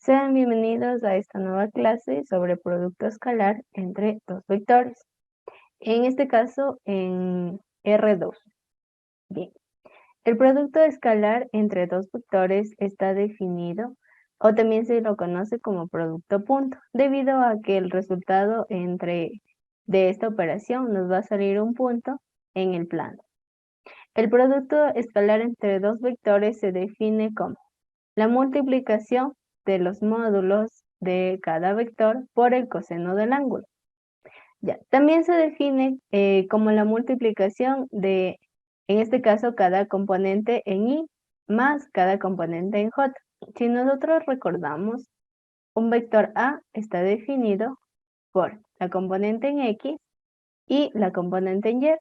Sean bienvenidos a esta nueva clase sobre producto escalar entre dos vectores. En este caso, en R2. Bien, el producto escalar entre dos vectores está definido o también se lo conoce como producto punto, debido a que el resultado de esta operación nos va a salir un punto en el plano. El producto escalar entre dos vectores se define como la multiplicación de los módulos de cada vector por el coseno del ángulo. Ya, también se define como la multiplicación de, en este caso, cada componente en y más cada componente en j. Si nosotros recordamos, un vector A está definido por la componente en x y la componente en y.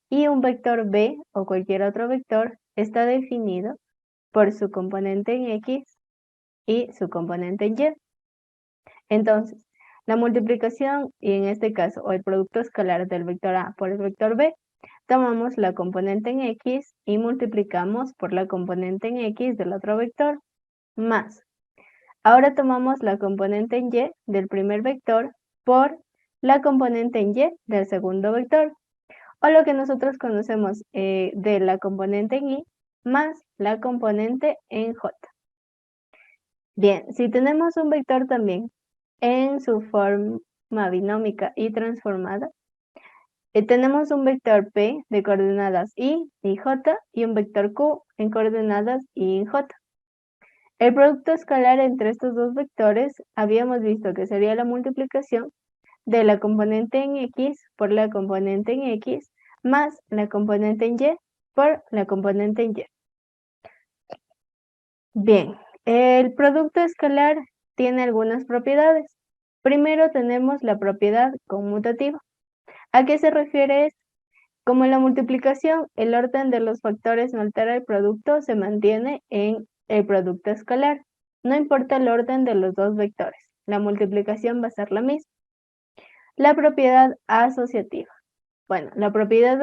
Y un vector B o cualquier otro vector está definido por su componente en x y su componente en y. Entonces, la multiplicación, y en este caso, o el producto escalar del vector A por el vector B, tomamos la componente en x y multiplicamos por la componente en x del otro vector, más. Ahora tomamos la componente en y del primer vector por la componente en y del segundo vector, o lo que nosotros conocemos de la componente en y más la componente en j. Bien, si tenemos un vector también en su forma binómica y transformada, tenemos un vector P de coordenadas y j y un vector Q en coordenadas y en j. El producto escalar entre estos dos vectores habíamos visto que sería la multiplicación de la componente en x por la componente en x más la componente en y por la componente en y. Bien, el producto escalar tiene algunas propiedades. Primero tenemos la propiedad conmutativa. ¿A qué se refiere esto? Como en la multiplicación, el orden de los factores no altera el producto, se mantiene en el producto escalar. No importa el orden de los dos vectores, la multiplicación va a ser la misma. La propiedad asociativa. Bueno, la propiedad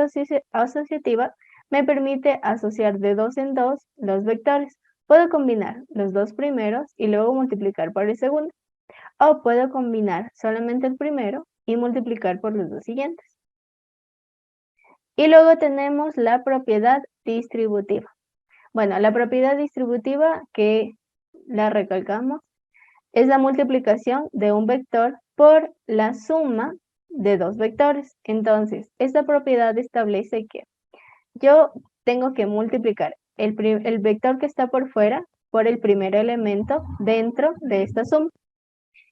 asociativa me permite asociar de dos en dos los vectores. Puedo combinar los dos primeros y luego multiplicar por el segundo. O puedo combinar solamente el primero y multiplicar por los dos siguientes. Y luego tenemos la propiedad distributiva. Bueno, la propiedad distributiva, que la recalcamos, es la multiplicación de un vector por la suma de dos vectores. Entonces, esta propiedad establece que yo tengo que multiplicar el vector que está por fuera por el primer elemento dentro de esta suma.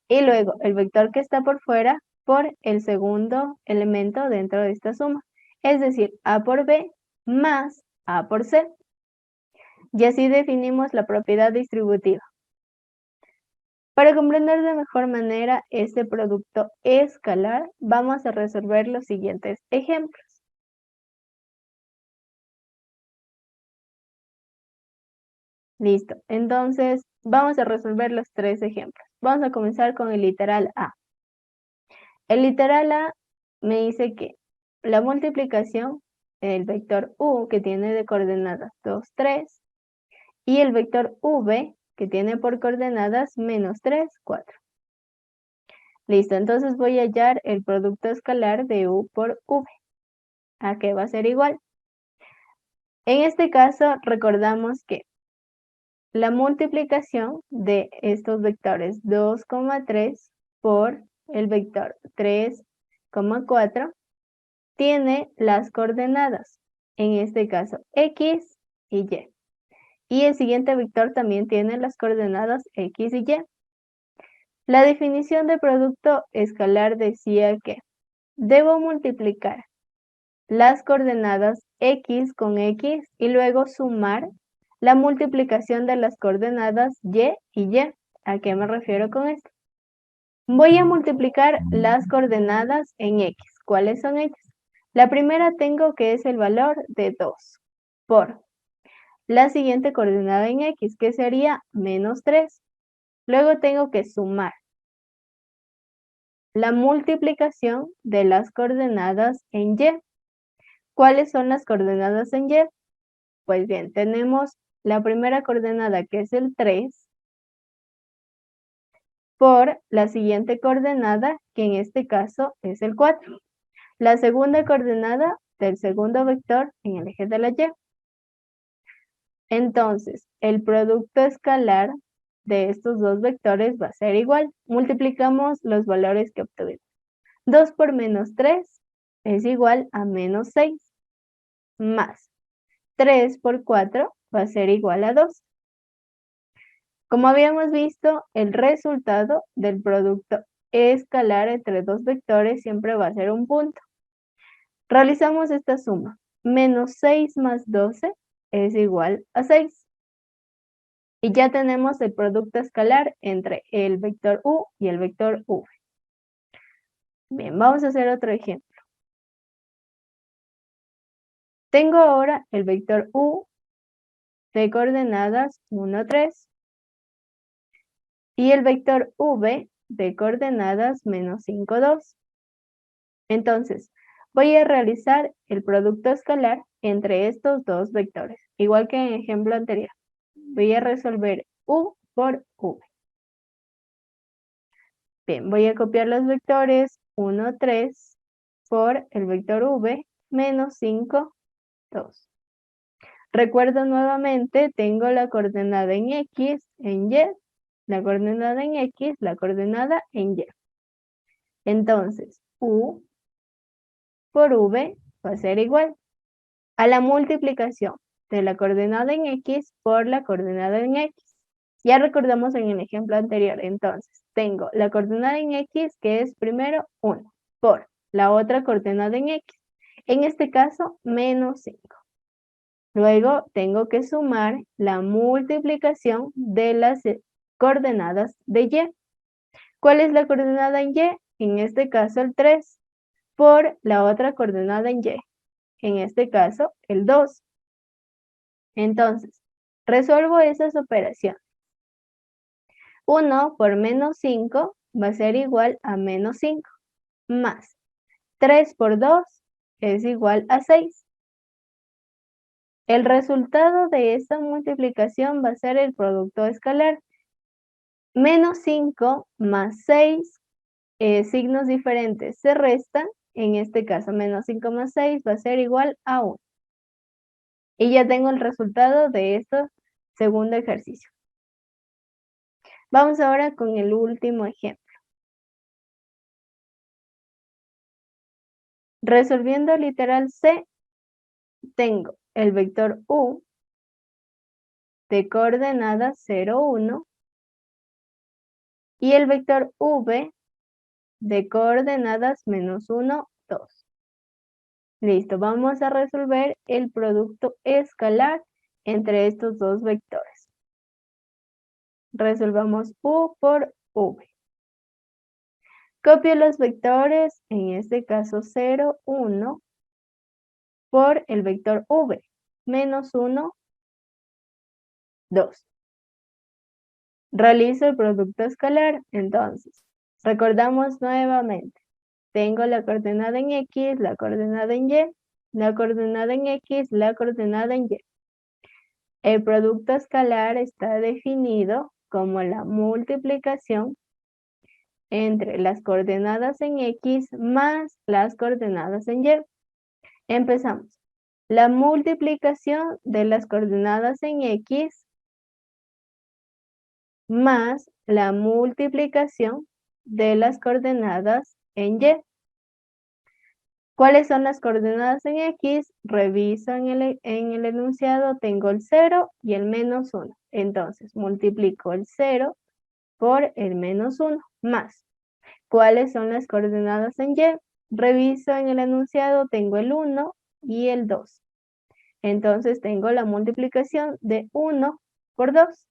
Y luego el vector que está por fuera por el segundo elemento dentro de esta suma. Es decir, A por B más A por C. Y así definimos la propiedad distributiva. Para comprender de mejor manera este producto escalar, vamos a resolver los siguientes ejemplos. Listo, entonces vamos a resolver los tres ejemplos. Vamos a comenzar con el literal A. El literal A me dice que la multiplicación del vector U, que tiene de coordenadas 2, 3, y el vector V, que tiene por coordenadas menos 3, 4. Listo, entonces voy a hallar el producto escalar de U por V. ¿A qué va a ser igual? En este caso, recordamos que la multiplicación de estos vectores 2,3 por el vector 3,4 tiene las coordenadas, en este caso x y y. Y el siguiente vector también tiene las coordenadas x y y. La definición de producto escalar decía que debo multiplicar las coordenadas x con x y luego sumar la multiplicación de las coordenadas y y y. ¿A qué me refiero con esto? Voy a multiplicar las coordenadas en x. ¿Cuáles son ellas? La primera tengo que es el valor de 2 por la siguiente coordenada en x, que sería menos 3. Luego tengo que sumar la multiplicación de las coordenadas en y. ¿Cuáles son las coordenadas en y? Pues bien, tenemos la primera coordenada que es el 3 por la siguiente coordenada, que en este caso es el 4. La segunda coordenada del segundo vector en el eje de la Y. Entonces, el producto escalar de estos dos vectores va a ser igual. Multiplicamos los valores que obtuvimos. 2 por menos 3 es igual a menos 6, más 3 por 4 va a ser igual a 2. Como habíamos visto, el resultado del producto escalar entre dos vectores siempre va a ser un punto. Realizamos esta suma. Menos 6 más 12 es igual a 6. Y ya tenemos el producto escalar entre el vector u y el vector v. Bien, vamos a hacer otro ejemplo. Tengo ahora el vector u de coordenadas 1, 3 y el vector v de coordenadas menos 5, 2. Entonces, voy a realizar el producto escalar entre estos dos vectores, igual que en el ejemplo anterior. Voy a resolver u por v. Bien, voy a copiar los vectores 1, 3 por el vector v menos 5, 2. Recuerdo nuevamente, tengo la coordenada en x, en y, la coordenada en x, la coordenada en y. Entonces, u por v va a ser igual a la multiplicación de la coordenada en x por la coordenada en x. Ya recordamos en el ejemplo anterior, entonces, tengo la coordenada en x, que es primero 1, por la otra coordenada en x, en este caso, menos 5. Luego, tengo que sumar la multiplicación de las coordenadas de y. ¿Cuál es la coordenada en y? En este caso, el 3, por la otra coordenada en y, en este caso, el 2. Entonces, resuelvo esas operaciones. 1 por menos 5 va a ser igual a menos 5, más 3 por 2 es igual a 6. El resultado de esta multiplicación va a ser el producto escalar. Menos 5 más 6, signos diferentes se restan. En este caso, menos 5 más 6 va a ser igual a 1. Y ya tengo el resultado de este segundo ejercicio. Vamos ahora con el último ejemplo. Resolviendo literal C, tengo el vector u de coordenadas 0, 1 y el vector v de coordenadas menos 1, 2. Listo, vamos a resolver el producto escalar entre estos dos vectores. Resolvamos u por v. Copio los vectores, en este caso 0, 1, por el vector v, menos 1, 2. Realizo el producto escalar, entonces, recordamos nuevamente. Tengo la coordenada en x, la coordenada en y, la coordenada en x, la coordenada en y. El producto escalar está definido como la multiplicación entre las coordenadas en x más las coordenadas en y. Empezamos. La multiplicación de las coordenadas en x más la multiplicación de las coordenadas en y. ¿Cuáles son las coordenadas en x? Reviso en el enunciado, tengo el 0 y el menos 1. Entonces, multiplico el 0 por el menos 1, más. ¿Cuáles son las coordenadas en y? Reviso en el enunciado, tengo el 1 y el 2. Entonces, tengo la multiplicación de 1 por 2.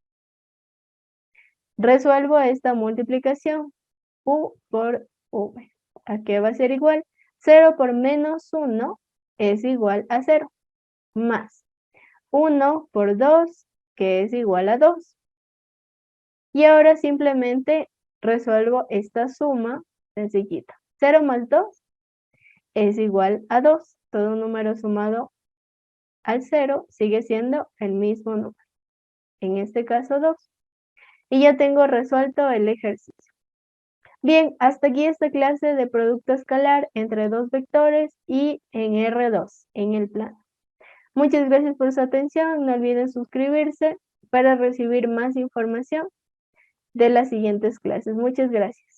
Resuelvo esta multiplicación, u por v. ¿A qué va a ser igual? 0 por menos 1 es igual a 0, más 1 por 2, que es igual a 2. Y ahora simplemente resuelvo esta suma sencillita. 0 más 2 es igual a 2. Todo número sumado al 0 sigue siendo el mismo número. En este caso 2. Y ya tengo resuelto el ejercicio. Bien, hasta aquí esta clase de producto escalar entre dos vectores y en R2, en el plano. Muchas gracias por su atención. No olviden suscribirse para recibir más información de las siguientes clases. Muchas gracias.